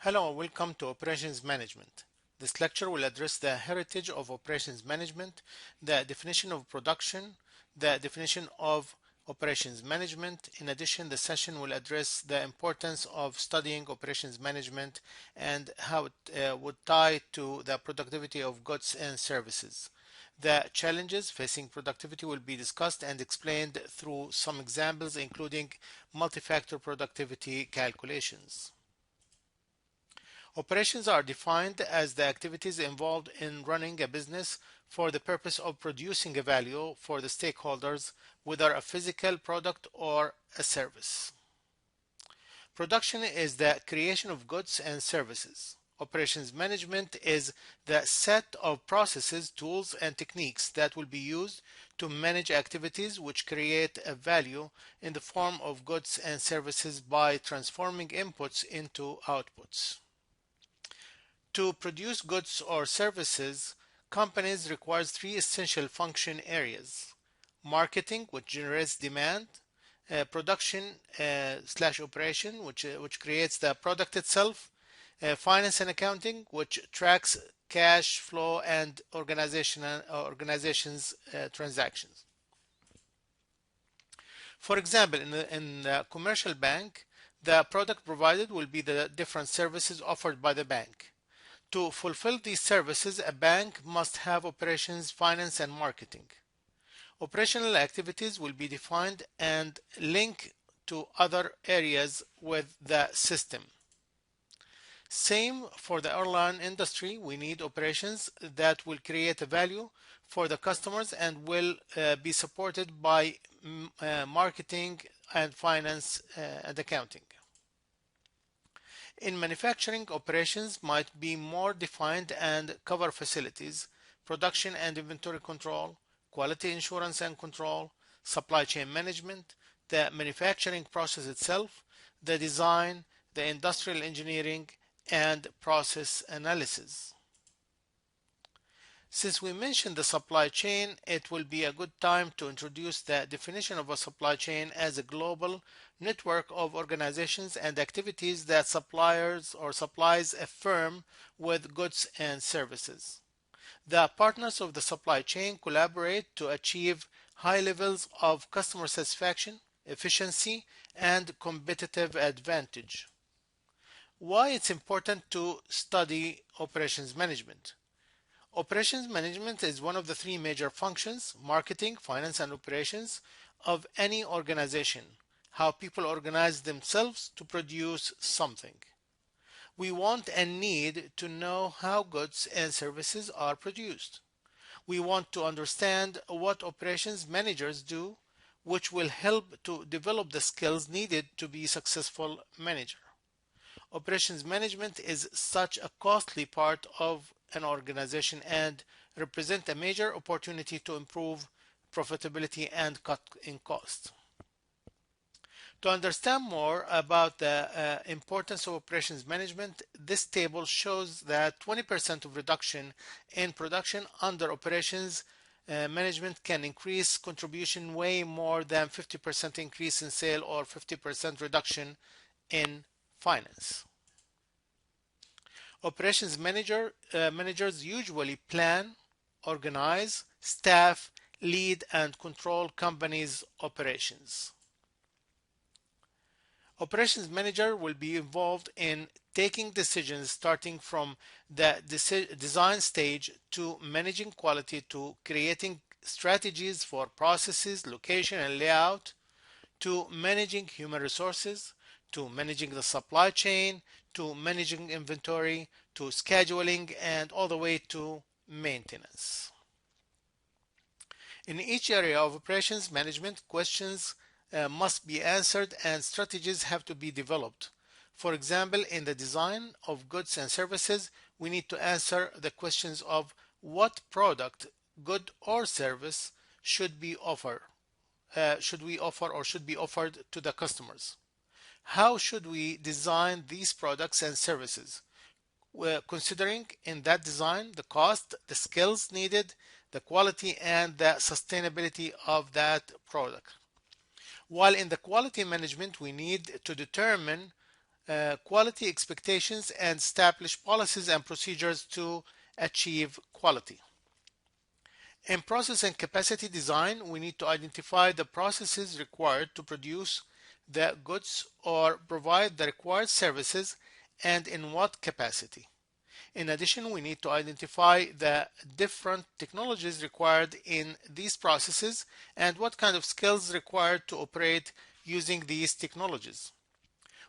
Hello, welcome to Operations Management. This lecture will address the heritage of operations management, the definition of production, the definition of operations management. In addition, the session will address the importance of studying operations management and how it would tie to the productivity of goods and services. The challenges facing productivity will be discussed and explained through some examples, including multi-factor productivity calculations. Operations are defined as the activities involved in running a business for the purpose of producing a value for the stakeholders, whether a physical product or a service. Production is the creation of goods and services. Operations management is the set of processes, tools, and techniques that will be used to manage activities which create a value in the form of goods and services by transforming inputs into outputs. To produce goods or services, companies require three essential function areas: marketing, which generates demand; production slash operation, which creates the product itself; finance and accounting, which tracks cash flow and organizations transactions. For example, in the commercial bank, the product provided will be the different services offered by the bank. To fulfill these services, a bank must have operations, finance, and marketing. Operational activities will be defined and linked to other areas with the system. Same for the airline industry. We need operations that will create a value for the customers and will be supported by marketing and finance and accounting. In manufacturing, operations might be more defined and cover facilities, production and inventory control, quality assurance and control, supply chain management, the manufacturing process itself, the design, the industrial engineering, and process analysis. Since we mentioned the supply chain, it will be a good time to introduce the definition of a supply chain as a global network of organizations and activities that suppliers or supplies a firm with goods and services. The partners of the supply chain collaborate to achieve high levels of customer satisfaction, efficiency, and competitive advantage. Why it's important to study operations management? Operations management is one of the three major functions: marketing, finance, and operations of any organization. How people organize themselves to produce something. We want and need to know how goods and services are produced. We want to understand what operations managers do, which will help to develop the skills needed to be a successful manager. Operations management is such a costly part of an organization and represent a major opportunity to improve profitability and cut in costs. To understand more about the importance of operations management, this table shows that 20% of reduction in production under operations management can increase contribution way more than 50% increase in sale or 50% reduction in finance. Operations managers usually plan, organize, staff, lead, and control companies' operations. Operations manager will be involved in taking decisions starting from the design stage to managing quality to creating strategies for processes, location, and layout, to managing human resources, to managing the supply chain, to managing inventory, to scheduling, and all the way to maintenance. In each area of operations management, questions must be answered and strategies have to be developed. For example, in the design of goods and services, we need to answer the questions of what product, good or service should we offer or should be offered to the customers. How should we design these products and services? Considering in that design the cost, the skills needed, the quality, and the sustainability of that product. While in the quality management, we need to determine quality expectations and establish policies and procedures to achieve quality. In process and capacity design, we need to identify the processes required to produce the goods or provide the required services and in what capacity. In addition, we need to identify the different technologies required in these processes and what kind of skills required to operate using these technologies.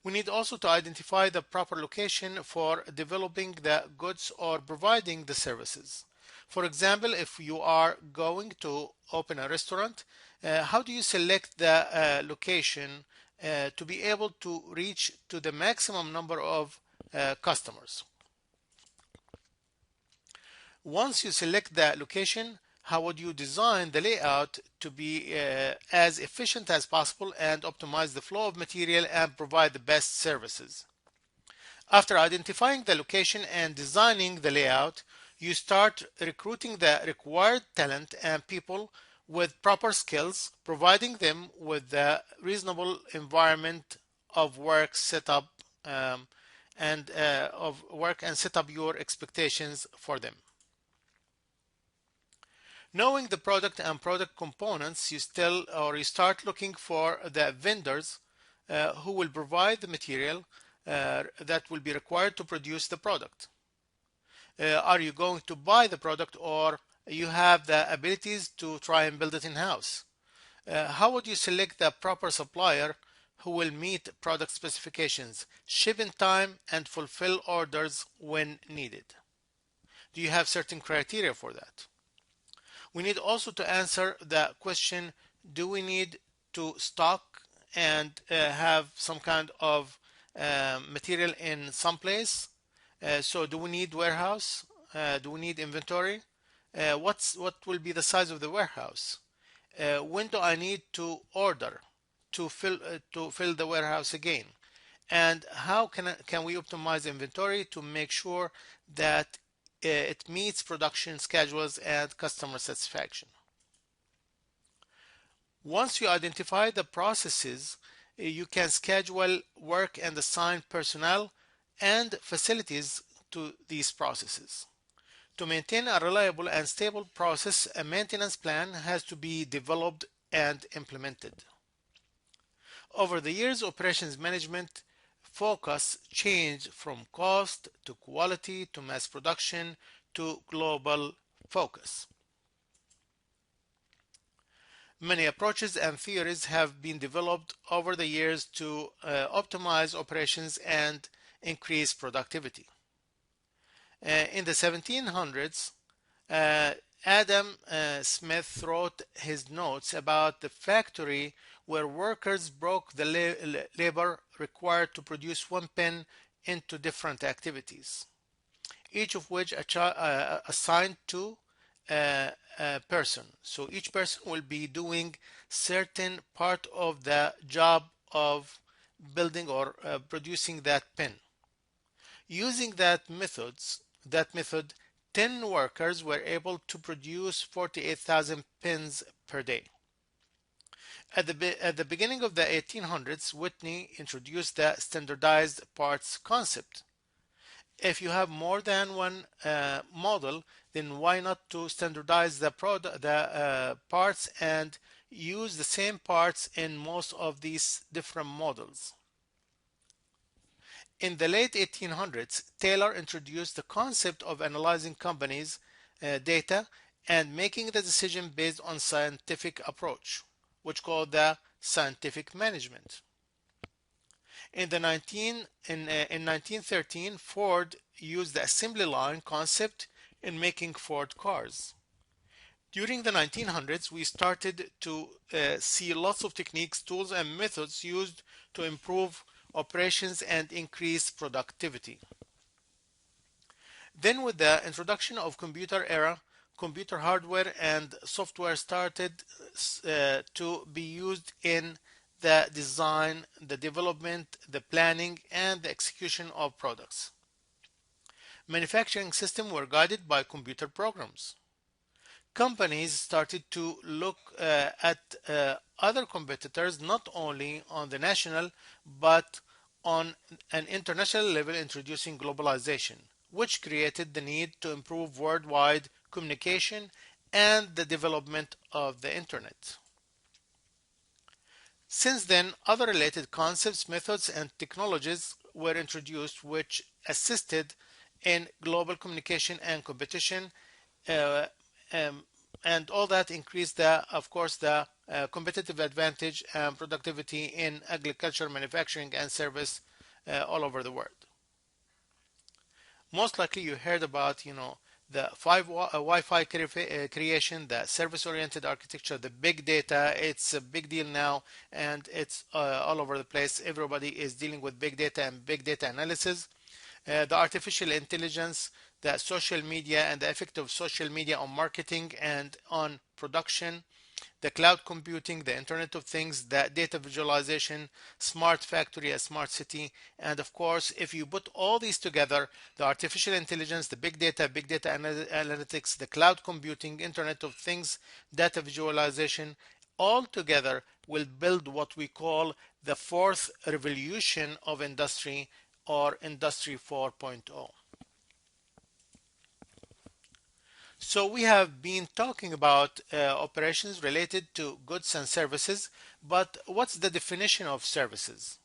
We need also to identify the proper location for developing the goods or providing the services. For example, if you are going to open a restaurant, how do you select the location to be able to reach to the maximum number of customers? Once you select the location, how would you design the layout to be as efficient as possible and optimize the flow of material and provide the best services? After identifying the location and designing the layout, you start recruiting the required talent and people with proper skills, providing them with the reasonable environment of work setup and of work and set up your expectations for them. Knowing the product and product components, you start looking for the vendors who will provide the material that will be required to produce the product. Are you going to buy the product or you have the abilities to try and build it in-house? How would you select the proper supplier who will meet product specifications, ship in time, and fulfill orders when needed? Do you have certain criteria for that? We need also to answer the question, do we need to stock and have some kind of material in some place? So do we need warehouse? Do we need inventory? What will be the size of the warehouse? When do I need to order to fill the warehouse again? And how can we optimize inventory to make sure that it meets production schedules and customer satisfaction? Once you identify the processes, you can schedule work and assign personnel and facilities to these processes. To maintain a reliable and stable process, a maintenance plan has to be developed and implemented. Over the years, operations management focus changed from cost to quality to mass production to global focus. Many approaches and theories have been developed over the years to optimize operations and increase productivity. In the 1700s, Adam Smith wrote his notes about the factory where workers broke the labor required to produce one pen into different activities, each of which assigned to a person. So each person will be doing certain part of the job of building or producing that pen. Using that method, 10 workers were able to produce 48,000 pens per day. At the beginning of the 1800s, Whitney introduced the standardized parts concept. If you have more than one model, then why not to standardize the parts and use the same parts in most of these different models? In the late 1800s, Taylor introduced the concept of analyzing companies' data and making the decision based on scientific approach, which called the scientific management. In 1913, Ford used the assembly line concept in making Ford cars. During the 1900s, we started to see lots of techniques, tools, and methods used to improve operations and increase productivity. Then with the introduction of computer era, computer hardware and software started to be used in the design, the development, the planning, and the execution of products. Manufacturing systems were guided by computer programs. Companies started to look at other competitors not only on the national but on an international level, introducing globalization, which created the need to improve worldwide communication and the development of the internet. Since then, other related concepts, methods, and technologies were introduced which assisted in global communication and competition, uh, um, and all that increased of course, the competitive advantage and productivity in agriculture, manufacturing, and service all over the world. Most likely you heard about, the Wi-Fi creation, the service-oriented architecture, the big data. It's a big deal now, and it's all over the place. Everybody is dealing with big data and big data analysis. The artificial intelligence, the social media, and the effect of social media on marketing and on production, the cloud computing, the Internet of Things, the data visualization, smart factory, a smart city. And of course, if you put all these together, the artificial intelligence, the big data analytics, the cloud computing, Internet of Things, data visualization, all together will build what we call the fourth revolution of industry, or Industry 4.0. So we have been talking about operations related to goods and services, but what's the definition of services?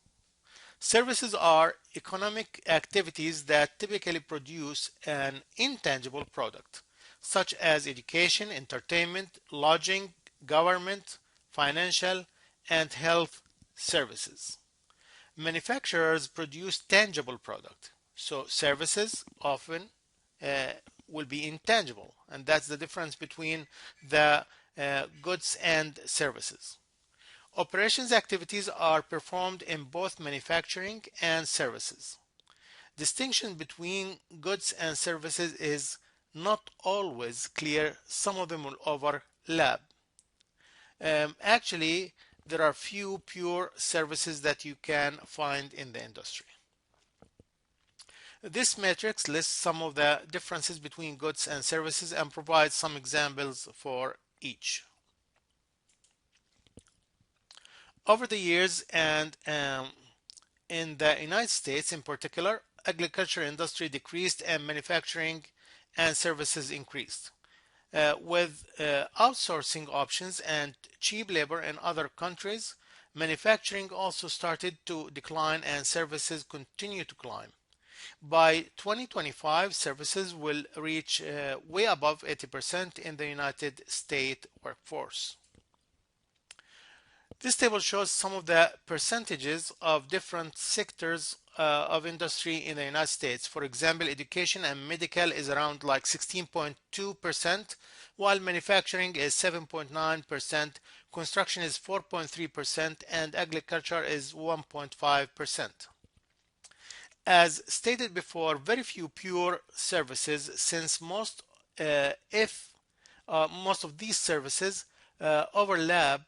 Services are economic activities that typically produce an intangible product, such as education, entertainment, lodging, government, financial, and health services. Manufacturers produce tangible product, so services often uh, will be intangible, and that's the difference between the goods and services. Operations activities are performed in both manufacturing and services. Distinction between goods and services is not always clear. Some of them will overlap. Actually, there are few pure services that you can find in the industry. This matrix lists some of the differences between goods and services and provides some examples for each. Over the years, and in the United States in particular, agriculture industry decreased and manufacturing and services increased. With outsourcing options and cheap labor in other countries, manufacturing also started to decline and services continue to climb. By 2025, services will reach way above 80% in the United States workforce. This table shows some of the percentages of different sectors of industry in the United States. For example, education and medical is around like 16.2%, while manufacturing is 7.9%, construction is 4.3%, and agriculture is 1.5%. As stated before, very few pure services, since if most of these services overlap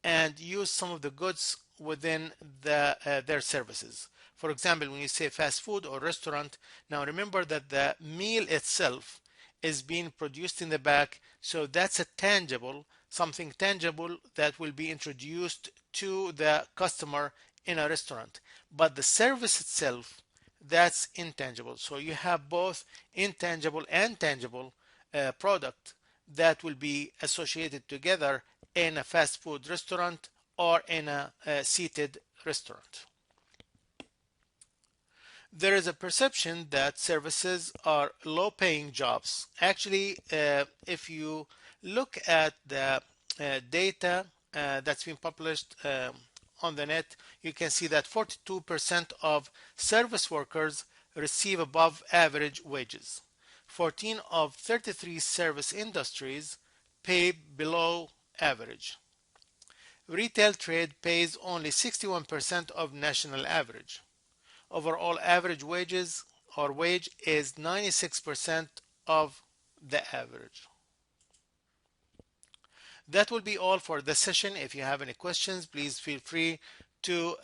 and use some of the goods within their services. For example, when you say fast food or restaurant, now remember that the meal itself is being produced in the back, so that's a tangible, something tangible that will be introduced to the customer in a restaurant. But the service itself, that's intangible. So you have both intangible and tangible product that will be associated together in a fast food restaurant or in a seated restaurant. There is a perception that services are low paying jobs. Actually, if you look at the data that's been published on the net, you can see that 42% of service workers receive above average wages. 14 of 33 service industries pay below average. Retail trade pays only 61% of national average. Overall average wages or wage is 96% of the average. That will be all for the session. If you have any questions, please feel free to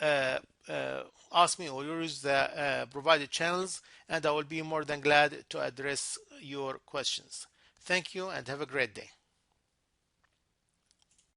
ask me or use the provided channels, and I will be more than glad to address your questions. Thank you and have a great day.